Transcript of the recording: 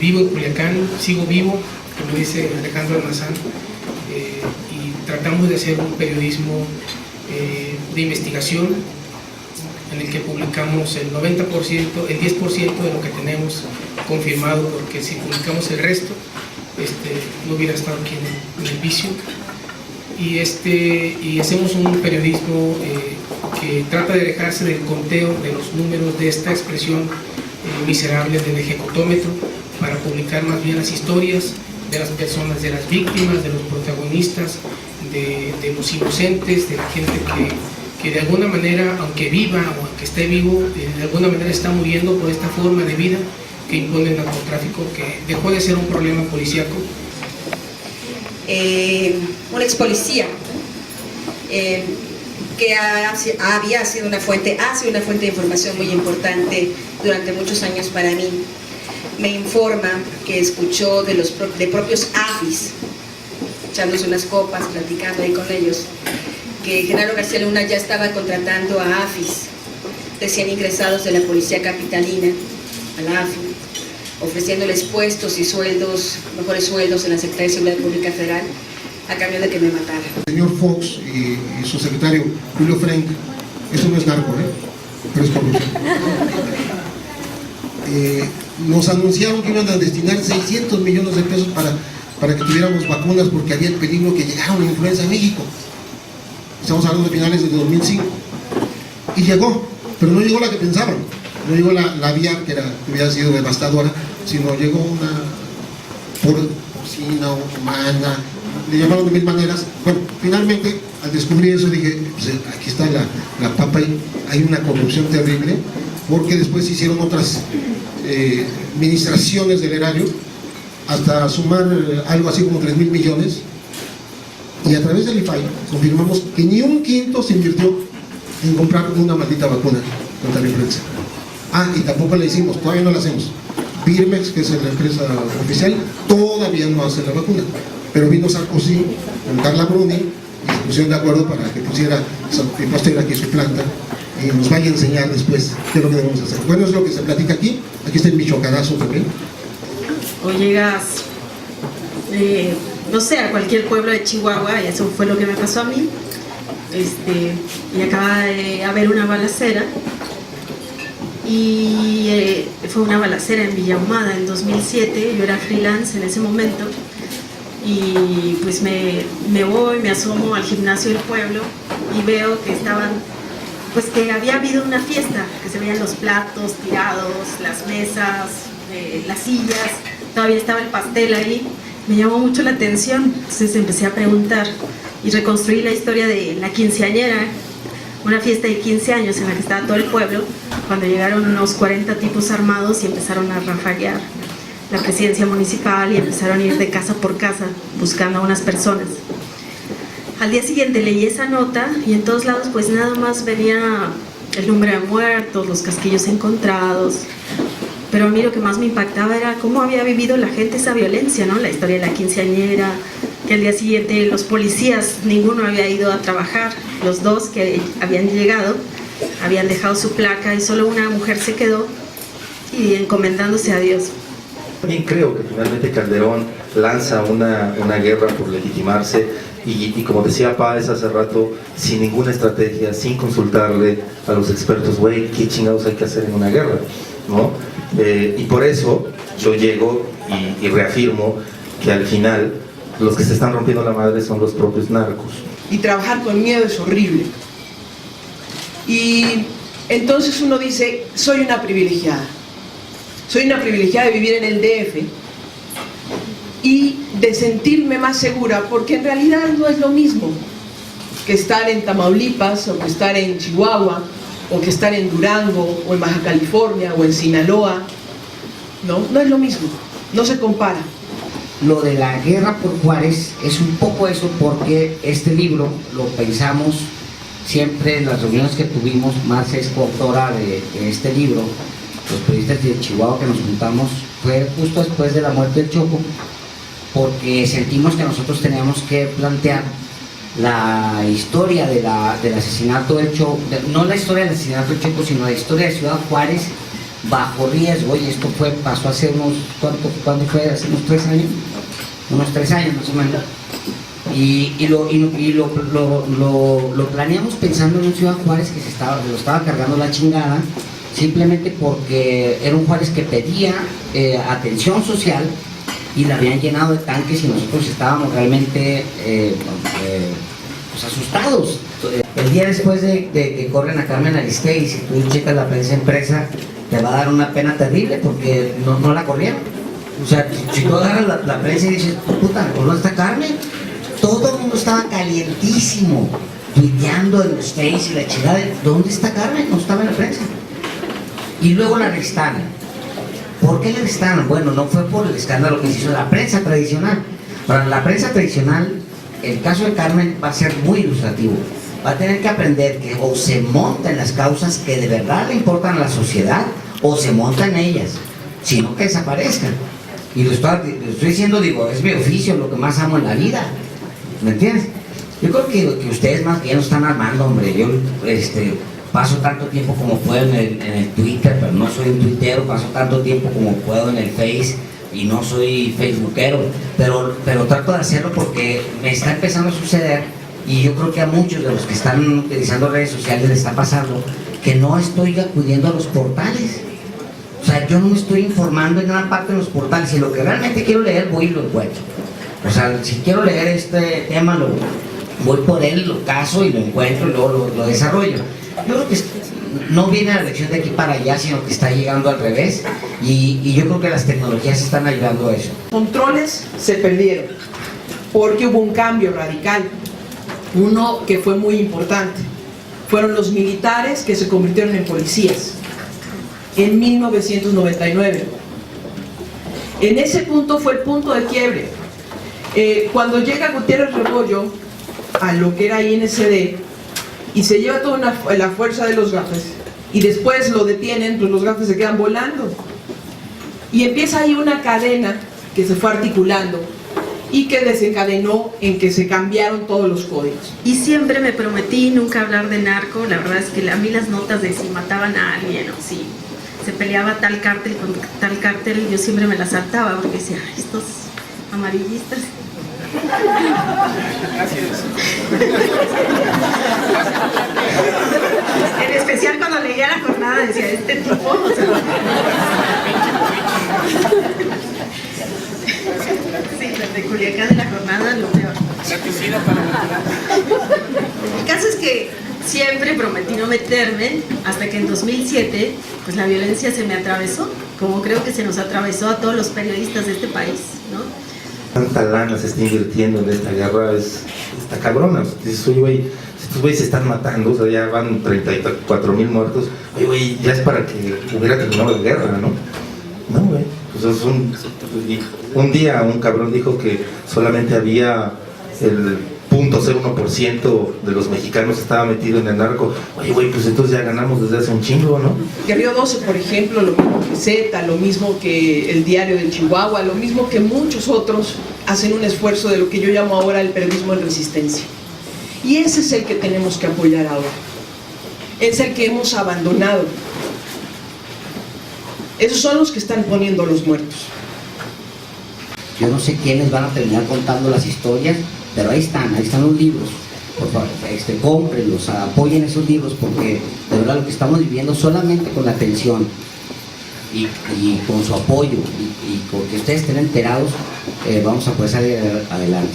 Vivo en Culiacán, sigo vivo, como dice Alejandro Almazán, y tratamos de hacer un periodismo de investigación en el que publicamos el 90%, el 10% de lo que tenemos confirmado, porque si publicamos el resto, no hubiera estado aquí en el vicio. Y hacemos un periodismo que trata de alejarse del conteo de los números de esta expresión miserable del ejecutómetro, para publicar más bien las historias de las personas, de las víctimas, de los protagonistas, de los inocentes, de la gente que de alguna manera, aunque viva o aunque esté vivo, de alguna manera está muriendo por esta forma de vida que impone el narcotráfico, que dejó de ser un problema policíaco. Un ex policía que había sido una fuente de información muy importante durante muchos años para mí, me informa que escuchó de propios AFIS, echándose unas copas, platicando ahí con ellos, que Genaro García Luna ya estaba contratando a AFIS, recién ingresados de la policía capitalina, a la AFI, ofreciéndoles puestos y sueldos, mejores sueldos en la Secretaría de Seguridad Pública Federal, a cambio de que me mataran. El señor Fox y su secretario Julio Frank, eso no es narco, pero es corrupción. Nos anunciaron que iban a destinar 600 millones de pesos para que tuviéramos vacunas, porque había el peligro que llegara una influenza a México. Estamos hablando de finales de 2005. Y llegó, pero no llegó la que pensaban. No llegó la aviar, que hubiera sido devastadora, sino llegó una porcina, humana, le llamaron de mil maneras. Bueno, finalmente, al descubrir eso, dije, pues aquí está la papa, hay una corrupción terrible, porque después se hicieron otras administraciones del erario, hasta sumar algo así como 3,000 millones, y a través del IFAI confirmamos que ni un quinto se invirtió en comprar una maldita vacuna contra la influenza. Y tampoco la hicimos, todavía no la hacemos. Birmex, que es la empresa oficial, todavía no hace la vacuna, pero vino Sarkozy con Carla Bruni y se pusieron de acuerdo para que pusiera aquí su planta y nos vaya a enseñar después qué es lo que debemos hacer. Bueno, es lo que se platica aquí. Aquí está el Michoacanazo también. O llegas, no sé, a cualquier pueblo de Chihuahua, y eso fue lo que me pasó a mí, y acaba de haber una balacera, y fue una balacera en Villa Ahumada en 2007, yo era freelance en ese momento, y pues me voy, me asomo al gimnasio del pueblo y veo que pues que había habido una fiesta, que se veían los platos tirados, las mesas, las sillas, todavía estaba el pastel ahí. Me llamó mucho la atención, entonces empecé a preguntar y reconstruí la historia de la quinceañera, una fiesta de 15 años en la que estaba todo el pueblo, cuando llegaron unos 40 tipos armados y empezaron a rafaguear la presidencia municipal y empezaron a ir de casa por casa buscando a unas personas. Al día siguiente leí esa nota y en todos lados pues nada más venía el número de muertos, los casquillos encontrados, pero a mí lo que más me impactaba era cómo había vivido la gente esa violencia, ¿no? La historia de la quinceañera, que al día siguiente los policías, ninguno había ido a trabajar, los dos que habían llegado habían dejado su placa y solo una mujer se quedó y encomendándose a Dios. También creo que finalmente Calderón lanza una guerra por legitimarse y como decía Páez hace rato, sin ninguna estrategia, sin consultarle a los expertos, güey, ¿qué chingados hay que hacer en una guerra? ¿No? Y por eso yo llego y reafirmo que al final los que se están rompiendo la madre son los propios narcos. Y trabajar con miedo es horrible. Y entonces uno dice, soy una privilegiada de vivir en el DF y de sentirme más segura, porque en realidad no es lo mismo que estar en Tamaulipas o que estar en Chihuahua o que estar en Durango o en Baja California o en Sinaloa. No es lo mismo, no se compara. Lo de la guerra por Juárez es un poco eso, porque este libro lo pensamos siempre en las reuniones que tuvimos. Marcia es coautora de este libro, los periodistas de Chihuahua que nos juntamos, fue justo después de la muerte del Choco, porque sentimos que nosotros teníamos que plantear la historia del asesinato del Choco, no la historia del asesinato del Choco, sino la historia de Ciudad Juárez bajo riesgo, y esto pasó hace unos, ¿cuándo fue? Hace unos 3 años, unos 3 años más o menos, y lo planeamos pensando en un Ciudad Juárez que lo estaba cargando la chingada, simplemente porque era un Juárez que pedía atención social, y la habían llenado de tanques y nosotros estábamos realmente pues asustados. El día después de que corren a Carmen Aristegui, si tú checas la prensa impresa, te va a dar una pena terrible porque no la corrieron. O sea, si tú agarras la prensa y dices, puta, ¿dónde está Carmen? Todo el mundo estaba calientísimo, tuiteando en los Face y la chingada. ¿Dónde está Carmen? No estaba en la prensa. Y luego la arrestaron. ¿Por qué la arrestaron? Bueno, no fue por el escándalo que se hizo en la prensa tradicional. Para la prensa tradicional, el caso de Carmen va a ser muy ilustrativo. Va a tener que aprender que o se monta en las causas que de verdad le importan a la sociedad, o se monta en ellas, sino que desaparezcan. Y lo estoy diciendo, digo, es mi oficio, lo que más amo en la vida. ¿Me entiendes? Yo creo que ustedes más bien lo están armando, hombre. Yo paso tanto tiempo como puedo en el Twitter, pero no soy un tuitero. Paso tanto tiempo como puedo en el Face y no soy facebookero, pero trato de hacerlo porque me está empezando a suceder, y yo creo que a muchos de los que están utilizando redes sociales les está pasando que no estoy acudiendo a los portales. O sea, yo no me estoy informando en gran parte de los portales. Si lo que realmente quiero leer, voy y lo encuentro. O sea, si quiero leer este tema, voy por él, lo caso y lo encuentro y luego lo desarrollo. Yo creo que no viene la lección de aquí para allá, sino que está llegando al revés, y yo creo que las tecnologías están ayudando a eso. Controles se perdieron porque hubo un cambio radical. Uno que fue muy importante fueron los militares que se convirtieron en policías en 1999. En ese punto fue el punto de quiebre. Cuando llega Gutiérrez Rebollo a lo que era INCD y se lleva toda la fuerza de los gafes, y después lo detienen, pues los gafes se quedan volando, y empieza ahí una cadena que se fue articulando y que desencadenó en que se cambiaron todos los códigos. Y siempre me prometí nunca hablar de narco. La verdad es que a mí las notas de si mataban a alguien o si se peleaba tal cártel con tal cártel, yo siempre me las saltaba porque decía, estos amarillistas. En especial cuando leía La Jornada decía, este tipo, o sea, sí, de Culiacán de La Jornada, lo peor. El caso es que siempre prometí no meterme, hasta que en 2007, pues la violencia se me atravesó, como creo que se nos atravesó a todos los periodistas de este país, ¿no? Tanta lana se está invirtiendo en esta guerra, está cabrona. Dices, oye, güey, estos güeyes se están matando, o sea, ya van 34,000 muertos. Oye, güey, ya es para que hubiera terminado la guerra, ¿no? No, güey. Pues un día un cabrón dijo que solamente había el 0.01% de los mexicanos estaba metido en el narco. Oye, güey, pues entonces ya ganamos desde hace un chingo, ¿no? Que Río 12, por ejemplo, lo mismo que Z, lo mismo que el Diario de Chihuahua, lo mismo que muchos otros hacen un esfuerzo de lo que yo llamo ahora el periodismo en resistencia. Y ese es el que tenemos que apoyar ahora. Es el que hemos abandonado. Esos son los que están poniendo los muertos. Yo no sé quiénes van a terminar contando las historias, pero ahí están los libros. Por favor, cómprenlos, apoyen esos libros, porque de verdad lo que estamos viviendo solamente con la atención y con su apoyo y con que ustedes estén enterados, vamos a poder salir adelante.